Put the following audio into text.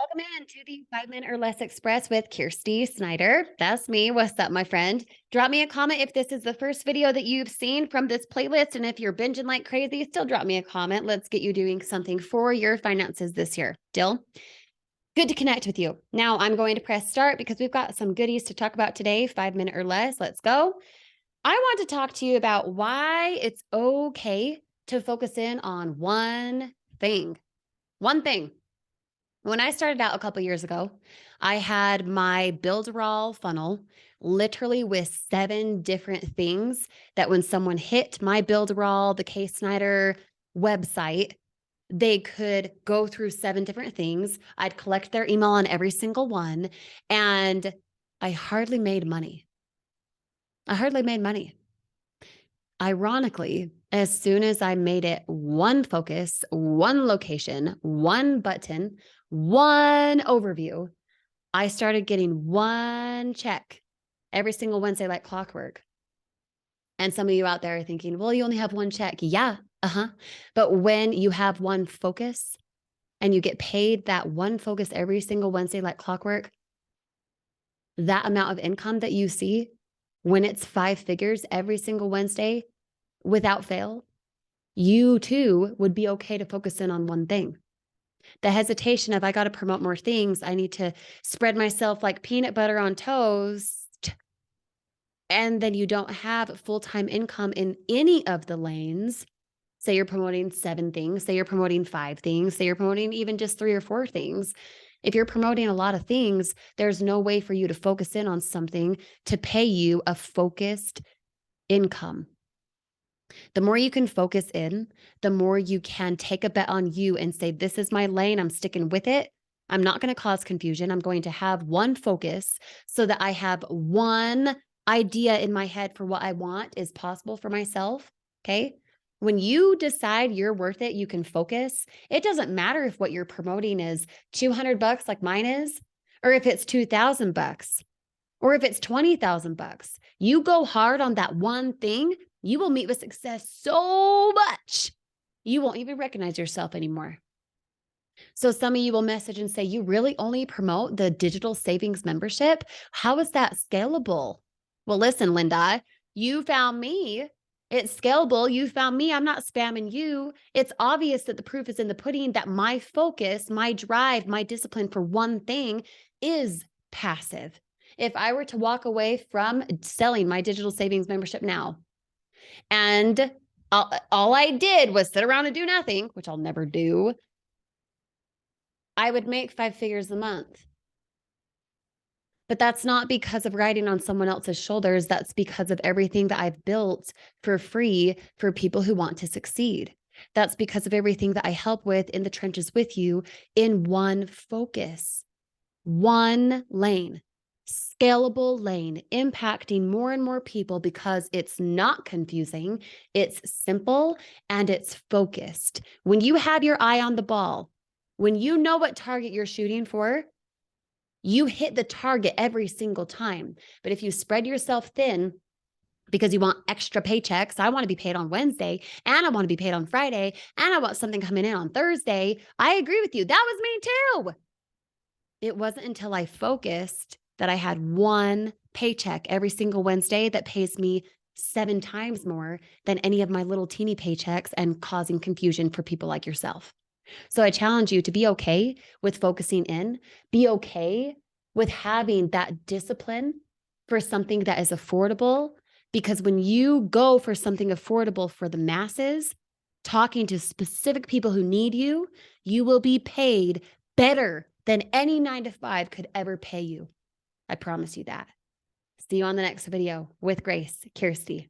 Welcome in to the 5 Minute or Less Express with Kirsty Snyder. That's me. What's up, my friend? Drop me a comment if this is the first video that you've seen from this playlist. And if you're binging like crazy, still drop me a comment. Let's get you doing something for your finances this year. Deal? Good to connect with you. Now I'm going to press start because we've got some goodies to talk about today. 5 minute or less. Let's go. I want to talk to you about why it's okay to focus in on one thing. One thing. When I started out a couple years ago, I had my Builderall funnel literally with 7 different things that when someone hit my Builderall, the K Snyder website, they could go through 7 different things. I'd collect their email on every single one, and I hardly made money. I hardly made money. Ironically, as soon as I made it one focus, one location, one button, one overview, I started getting one check every single Wednesday like clockwork. And some of you out there are thinking, well, you only have one check. Yeah, But when you have one focus and you get paid that one focus every single Wednesday like clockwork, that amount of income that you see when it's 5 figures every single Wednesday without fail, you too would be okay to focus in on one thing. The hesitation of I got to promote more things. I need to spread myself like peanut butter on toast. And then you don't have full-time income in any of the lanes. Say you're promoting 7 things, say you're promoting 5 things, say you're promoting even just 3 or 4 things. If you're promoting a lot of things, there's no way for you to focus in on something to pay you a focused income. The more you can focus in, the more you can take a bet on you and say, this is my lane. I'm sticking with it. I'm not going to cause confusion. I'm going to have one focus so that I have one idea in my head for what I want is possible for myself. Okay. When you decide you're worth it, you can focus. It doesn't matter if what you're promoting is $200 like mine is, or if it's $2,000, or if it's $20,000. You go hard on that one thing, you will meet with success so much, you won't even recognize yourself anymore. So some of you will message and say, you really only promote the digital savings membership? How is that scalable? Well, listen, Linda, you found me. It's scalable. You found me. I'm not spamming you. It's obvious that the proof is in the pudding that my focus, my drive, my discipline for one thing is passive. If I were to walk away from selling my digital savings membership now, and all I did was sit around and do nothing, which I'll never do, I would make 5 figures a month. But that's not because of riding on someone else's shoulders. That's because of everything that I've built for free for people who want to succeed. That's because of everything that I help with in the trenches with you in one focus, one lane. Scalable lane, impacting more and more people because it's not confusing, it's simple, and it's focused. When you have your eye on the ball, when you know what target you're shooting for, you hit the target every single time. But if you spread yourself thin because you want extra paychecks, I want to be paid on Wednesday, and I want to be paid on Friday, and I want something coming in on Thursday. I agree with you. That was me too. It wasn't until I focused that I had one paycheck every single Wednesday that pays me 7 times more than any of my little teeny paychecks and causing confusion for people like yourself. So I challenge you to be okay with focusing in, be okay with having that discipline for something that is affordable, because when you go for something affordable for the masses, talking to specific people who need you, you will be paid better than any 9-to-5 could ever pay you. I promise you that. See you on the next video. With grace, Kirsty.